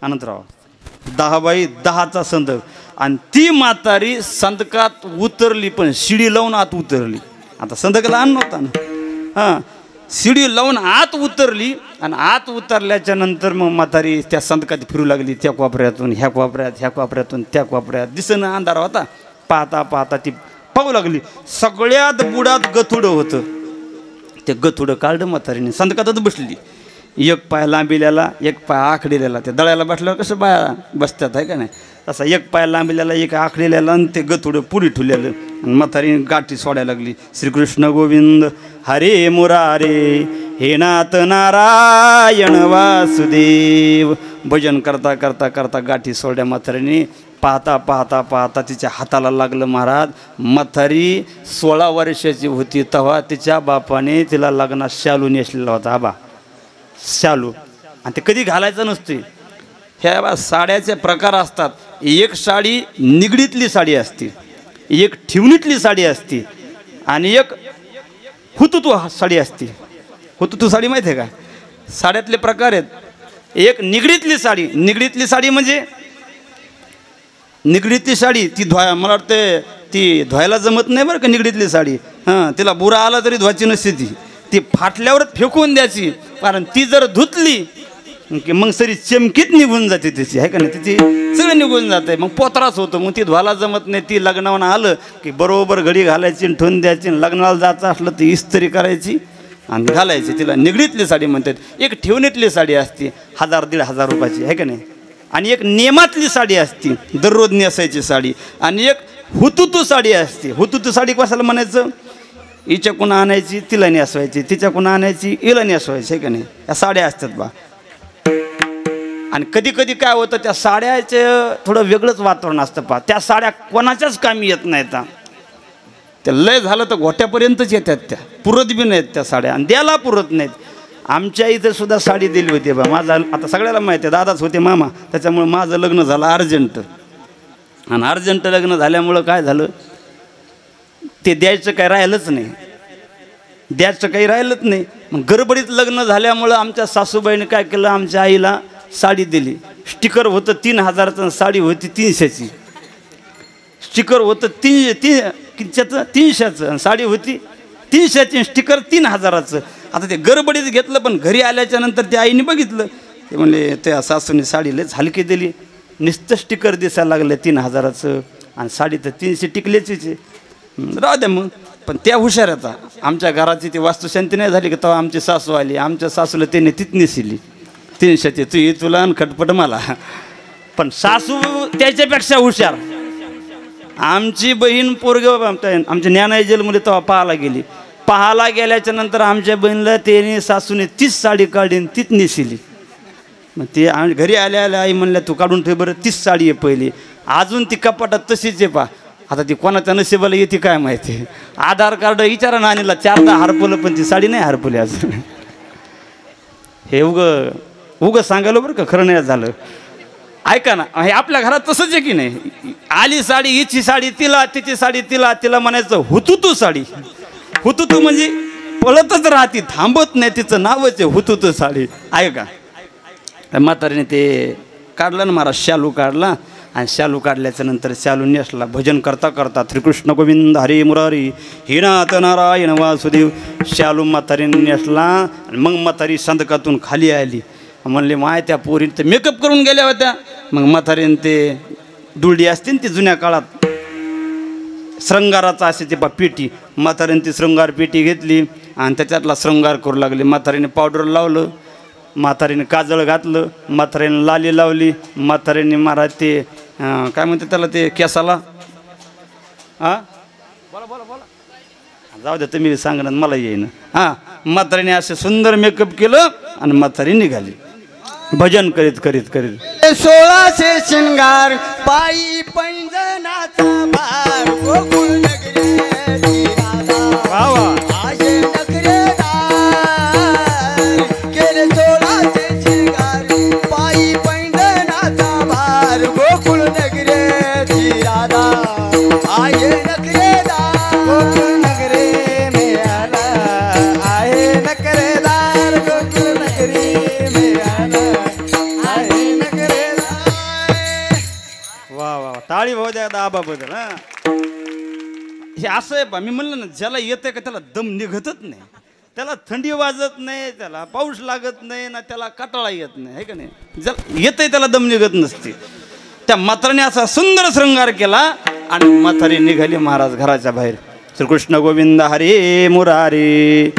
अनंतराव 10x10चा संदक आणि ती म्हातारी संदकात उतरली पण शिडी लावून आत उतरली. आता संदक लहान नव्हता ना हां शिडी लावून आत उतरली आणि आत उतरल्याच्या नंतर मग म्हातारी त्या संदकात फिरू लागली. त्या कोपऱ्यातून ह्या कोपऱ्यात ह्या कोपऱ्यातून त्या कोपऱ्यात दिसेना अंधार होता. पाहता पाहता ती पाहू लागली सगळ्यात बुडात गथुडं होतं. ते गथुडं काढलं म्हातारीने संदकातच बसली. एक पाय लांबिल्याला एक पाय आखडील्याला. ते दळायला बसल्यावर कसं बाया बसतात आहे का नाही तसा एक पाय लांबिल्याला एक आखडील्याला आणि ते गथुडं पुढे ठुल्यालं आणि म्हातारीने गाठी सोडायला लागली. श्रीकृष्ण गोविंद हरे मुरारे हे नाथ नारायण वासुदेव. भजन करता करता करता गाठी सोडल्या म्हातारीने. पाहता पाहता पाहता तिच्या हाताला लागलं महाराज. म्हातारी 16 वर्षाची होती तेव्हा तिच्या बापाने तिला लग्नात शालू नेसलेला होता. आबा शालू आणि ते कधी घालायचं नसते. ह्या बा साड्याचे प्रकार असतात. एक साडी निगडीतली साडी असते, एक ठेवणीतली साडी असते आणि एक हुतुतू साडी असते. हुतुतू साडी माहिती आहे का? साड्यातले प्रकार आहेत. एक निगडीतली साडी. निगडीतली साडी म्हणजे निगडीतली साडी ती मला वाटते ती धुवायला जमत नाही बरं का निगडीतली साडी. हां तिला बुरा आला तरी धुवायची नसते ती फाटल्यावरच फेकून द्यायची. कारण ती जर धुतली की मग सरी चमकीत निघून जाते तिची आहे का नाही. तिची सगळं निघून जाते मग पोत्राच होतो. मग ती धुवायला जमत नाही. ती लग्नावर आलं की बरोबर घडी घालायची ठेवून द्यायची. लग्नाला जायचं असलं तर इस्त्री करायची आणि घालायची. तिला निगडीतली साडी म्हणतात. एक ठेवणीतली साडी असते 1000-1500 रुपयाची आहे का नाही. आणि एक नेमातली साडी असते दररोज नेसायची साडी. आणि एक हुतुतू साडी असते. हुतुतू साडी कशाला म्हणायचं? हिच्याकडून आणायची तिला नेसवायची, तिच्याकडून आणायची हिला नेसवायची आहे का नाही. या साड्या असतात बा. आणि कधी कधी काय होतं त्या साड्याचं थोडं वेगळंच वातावरण असतं पहा. त्या साड्या कोणाच्याच कामी येत नाहीत. त्या लय झालं तर घोट्यापर्यंतच येतात. त्या पुरत बी नाहीत त्या साड्या आणि द्यायला पुरत नाहीत. आमच्या इथं सुद्धा साडी दिली होती बा. माझा आता सगळ्याला माहिती आहे दादाच होते मामा. त्याच्यामुळे माझं लग्न झालं अर्जंट. आणि अर्जंट लग्न झाल्यामुळं काय झालं ते द्यायचं काही राहिलंच नाही. द्यायचं काही राहिलंच नाही. मग गडबडीत लग्न झाल्यामुळं आमच्या सासूबाईने काय केलं आमच्या आईला साडी दिली. स्टिकर होतं 3000चं साडी होती 300ची. स्टिकर होतं 300चं साडी होती 300ची स्टिकर 3000चं. आता ते गडबडीत घेतलं पण घरी आल्याच्या नंतर त्या आईने बघितलं. ते म्हणले त्या सासूने साडी लयच हलकी दिली. नुसतं स्टिकर दिसायला लागलं 3000चं आणि साडी तर 300 टिकल्याचीच आहे. राहू द्या मग. पण त्या हुशार आता आमच्या घराची ती वास्तुशांती नाही झाली की तेव्हा आमची सासू आली. आमच्या सासूला त्यांनी तीच नेसली 300ची. तुला आणि खटपट मला. पण सासू त्याच्यापेक्षा हुशार. आमची बहीण पोरग आमच्या ज्ञानाई जेलमध्ये तेव्हा पाहायला गेल्याच्या नंतर आमच्या बहिणीला त्याने सासूने 30 साडी काढली आणि तीच नेसली. मग ते घरी आल्या आल्या आई म्हणल्या तू काढून ठेव बरं 30 साडी आहे पहिली. अजून ती कपाटात तशीच आहे पा. आता ती कोणाच्या नशिबाला येते काय माहिती. आधार कार्ड विचारा नाणीला 4दा हरपलं पण ती साडी नाही हरपली अजून. हे उगं सांगायला बरं का खरं नाही झालं. ऐका ना हे आपल्या घरात तसंच आहे की नाही. आली साडी हिची साडी तिला तिची साडी तिला म्हणायचं हुतुतू साडी. हुतुतू म्हणजे पळतच राहते थांबत नाही. तिचं नावच आहे हुतुतू साडी. ऐका म्हातारीने ते काढलं ना महाराज शालू काढला आणि शालू काढल्याच्या नंतर शालू नेसला. भजन करता करता श्रीकृष्ण गोविंद हरे मुरारी हे नाथ नारायण वासुदेव शालू म्हातारीने नेसला. आणि मग म्हातारी संदकातून खाली आली. म्हणले माय त्या पोरीने तर मेकअप करून गेल्या होत्या. मग म्हातारीने ते दुलडी असते ना ती जुन्या काळात श्रंगाराचा असे ते पेटी. म्हातारीने ती श्रृंगार पेटी घेतली आणि त्याच्यातला श्रृंगार करू लागली. म्हातारीने पावडर लावलं, म्हातारीने काजळ घातलं, म्हातारीने लाली लावली. म्हातारीने महाराज ते काय म्हणते त्याला ते केसाला जाऊ द्या तुम्ही सांगणार मला येईन. म्हातारीने असे सुंदर मेकअप केलं आणि म्हातारी निघाली भजन करीत करीत करीत. 1600 शिंगार पायी पैंजनाचा भार गोकुळ नगरी वा वा आशे नखरेदार केले 1600 शिंगार पायी पैंजनाचा भार गोकुळ नगरी राधा आहे नखरेदार गोकुळ नगरी में आला आहे नखरेदार गोकुळ नगरी में आला आहे नखरेदार. टाळी भाऊ द्या दाबाबद्दल. हा हे असं आहे बा, मी म्हणलं ना ज्याला येतंय का त्याला दम निघतच नाही, त्याला थंडी वाजत नाही, त्याला पाऊस लागत नाही ना, त्याला काटाळा येत नाही, आहे का नाही. ज्याला येतंय त्याला दम निघत नसते. त्या म्हातारीने असा सुंदर शृंगार केला आणि म्हातारी निघाली महाराज घराच्या बाहेर. श्रीकृष्ण गोविंद हरे मुरारी.